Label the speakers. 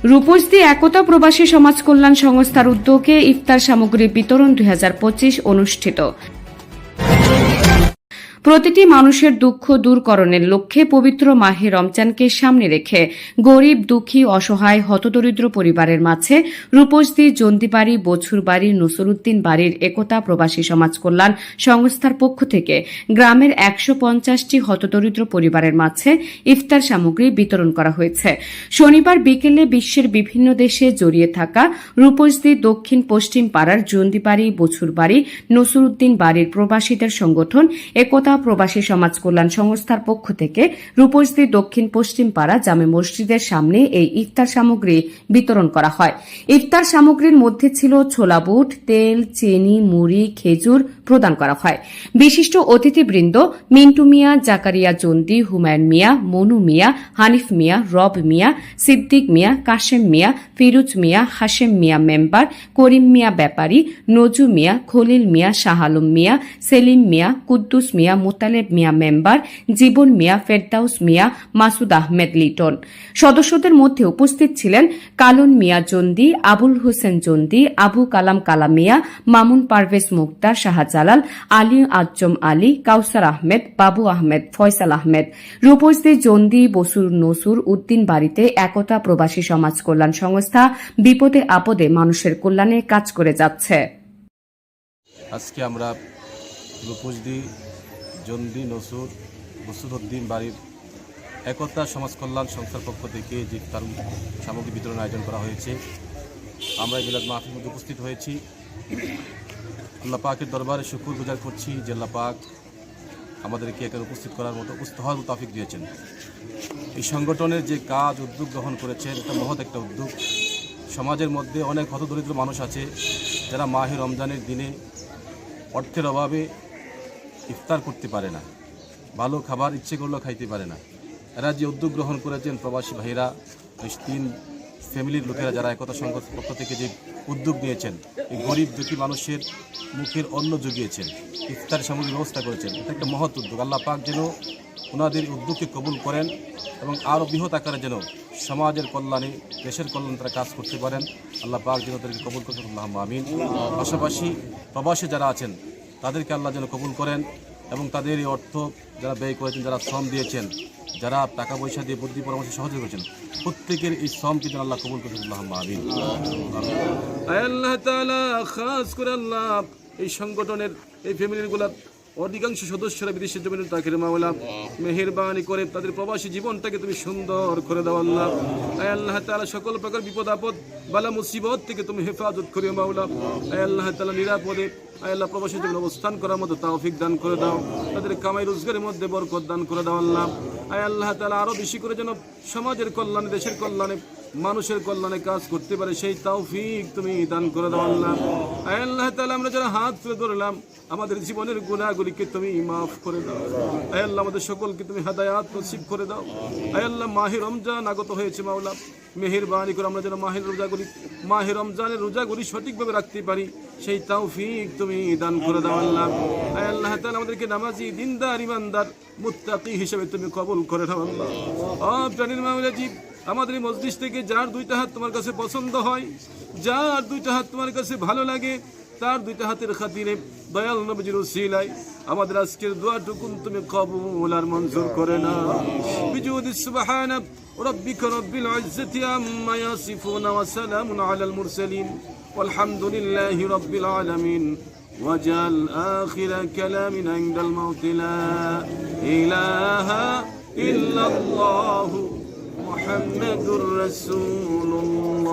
Speaker 1: রূপসী একতা প্রবাসী সমাজ কল্যাণ সংস্থার উদ্যোগে ইফতার সামগ্রী বিতরণ 2025 অনুষ্ঠিত। প্রতিটি মানুষের দুঃখ দূরকরণের লক্ষ্যে পবিত্র মাহে রমজানকে সামনে রেখে গরিব, দুঃখী, অসহায়, হতদরিদ্র পরিবারের মাঝে রূপসী, জন্দিবাড়ি, বছুরবাড়ি, নসরুদ্দিন বাড়ির একতা প্রবাসী সমাজ কল্যাণ সংস্থার পক্ষ থেকে গ্রামের 150টি হতদরিদ্র পরিবারের মাঝে ইফতার সামগ্রী বিতরণ করা হয়েছে। শনিবার বিকেলে বিশ্বের বিভিন্ন দেশে জড়িয়ে থাকা রূপসী দক্ষিণ পশ্চিম পাড়ার জন্দিবাড়ি, বছুরবাড়ি, নসরুদ্দিন বাড়ির প্রবাসীদের সংগঠন একতা প্রবাসী সমাজ কল্যাণ সংস্থার পক্ষ থেকে রূপসী দক্ষিণ পশ্চিম পাড়া জামে মসজিদের সামনে এই ইফতার সামগ্রী বিতরণ করা হয়। ইফতার সামগ্রীর মধ্যে ছিল ছোলা বুট, তেল, চিনি, মুড়ি, খেজুর প্রদান করা হয়। বিশিষ্ট অতিথিবৃন্দ মিন্টু মিয়া, জাকারিয়া জন্দি, হুমায়ুন মিয়া, মনু মিয়া, হানিফ মিয়া, রব মিয়া, সিদ্দিক মিয়া, কাশেম মিয়া, ফিরুজ মিয়া, হাশেম মিয়া মেম্বার, করিম মিয়া ব্যাপারী, নজু মিয়া, খলিল মিয়া, শাহ আলম মিয়া, সেলিম মিয়া, কুদ্দুস মিয়া, মোতালেব মিয়া মেম্বার, জীবন মিয়া, ফেরদাউস মিয়া, মাসুদ আহমেদ লিটন। সদস্যদের মধ্যে উপস্থিত ছিলেন কালন মিয়া জন্দি, আবুল হোসেন জন্দি, আবু কালাম কালামিয়া, মামুন পারভেজ মুক্তার, শাহজালাল, আলী আজম আলী, কাউসার আহমেদ, বাবু আহমেদ, ফয়সাল আহমেদ। রূপসী জন্দি, বসুর নসুর উদ্দিন বাড়িতে একতা প্রবাসী সমাজ কল্যাণ সংস্থা বিপদে আপদে মানুষের কল্যাণে কাজ করে যাচ্ছে।
Speaker 2: আজকে আমরা রূপসী জন্দি, নসুর, বসুরউদ্দিন বাড়ির একতা সমাজ কল্যাণ সংস্থার পক্ষ থেকে যে ইফতার সামগ্রী বিতরণ আয়োজন করা হয়েছে, আমরা এই মিলাদ মাহফিল মধ্যে উপস্থিত হয়েছি। আল্লাহ পাকের দরবারে শুকর গুজার করছি যে আল্লাহ পাক আমাদেরকে এখানে উপস্থিত করার মতো হওয়ার তৌফিক দিয়েছেন। এই সংগঠনের যে কাজ উদ্যোগ গ্রহণ করেছেন, এটা মহৎ একটা উদ্যোগ। সমাজের মধ্যে অনেক হতদরিদ্র মানুষ আছে যারা মাহে রমজানের দিনে অর্থের অভাবে ইফতার করতে পারে না, ভালো খাবার ইচ্ছে করলেও খাইতে পারে না। এরা যে উদ্যোগ গ্রহণ করেছেন, প্রবাসী ভাইরা, 3 ফ্যামিলির লোকেরা যারা একতা সংঘের পক্ষ থেকে যে উদ্যোগ নিয়েছেন, এই গরিব দুঃখী মানুষের মুখের অন্ন জুগিয়েছেন, ইফতার সামগ্রীর ব্যবস্থা করেছেন, এটা একটা মহৎ উদ্যোগ। আল্লাহ পাক যেন ওনাদের উদ্যোগকে কবুল করেন এবং আরও বৃহৎ আকারে যেন সমাজের কল্যাণে, দেশের কল্যাণে তারা কাজ করতে পারেন। আল্লাহ পাক যেন তাদেরকে কবুল করেন, আল্লাহুম্মা আমিন। পাশাপাশি প্রবাসী যারা আছেন তাদেরকে আল্লাহ যেন কবুল করেন এবং তাদের এই অর্থ যারা ব্যয় করেছেন, যারা শ্রম দিয়েছেন, যারা টাকা পয়সা দিয়ে বুদ্ধি পরামর্শ সহযোগিতা করেছেন, প্রত্যেকের এই শ্রমকে যেন আল্লাহ কবুল করেন, আল্লাহুম্মা আমিন। আল্লাহ তাআলা খাস করে আল্লাহ এই সংগঠনের এই ফ্যামিলিগুলো অধিকাংশ সদস্যরা বিদেশের জমিনে তাকের মাওলা মেহেরবানি করে তাদের প্রবাসী জীবনটাকে তুমি সুন্দর করে দাও আল্লাহ। আল্লাহ তাআলা সকল প্রকার বিপদ আপদ, বালা মুসিবত থেকে তুমি হেফাজত করিও মাওলা। আল্লাহ তাআলা নিরাপদে আল্লাহ প্রবাসী জীবনে অবস্থান করার মতো তৌফিক দান করে দাও, তাদের কামাই রোজগারের মধ্যে বরকত দান করে দাও আল্লাহ। আল্লাহ তাআলা আরো বেশি করে যেন সমাজের কল্যাণে, দেশের কল্যাণে, মানুষের কল্যাণে কাজ করতে পারে সেই তৌফিক তুমি দান করে দাও আল্লাহ। আল্লাহ তাআলা আমরা যারা হাত তুলে ধরলাম, আমাদের জীবনের গুনাহগুলিকে তুমি মাফ করে দাও। আল্লাহ আমাদের সকলকে তুমি হেদায়েত নসিব করে দাও। আল্লাহ মাহে রমজান আগত হয়েছে মাওলা, মেহেরবানি করে আমরা যেন মাহে রমজানের রোজাগুলি সঠিকভাবে রাখতে পারি সেই তৌফিক তুমি দান করে দাও আল্লাহ। আল্লাহ তাআলা আমাদেরকে নামাজি, দিনদার, ইমানদার, মুত্তাকি হিসেবে তুমি কবুল করে নাও আল্লাহ। প্রাণীর মাওলাজি, আমাদের এই মজলিস থেকে যার 2টা হাত তোমার কাছে পছন্দ হয়, যার 2টা হাত তোমার কাছে ভালো লাগে, তার 2টা হাতের খাতিরে দয়াল নবীর উসিলায় আমাদের আজকের দোয়াটুকুন তুমি কবুল আর মঞ্জুর করে নাও। বিজুদি সুবহানা রাব্বিকা রাব্বিল ইজ্জাতি আম্মা ইয়াসিফুন ওয়া সালামুন আলাল মুরসালিন ওয়ালহামদুলিল্লাহি রাব্বিল আলামিন। ওয়াজাল আখিরা কালামিনা ইনদাল মাউত লা ইলাহা ইল্লাল্লাহু মুহাম্মাদুর রাসূলুল্লাহ।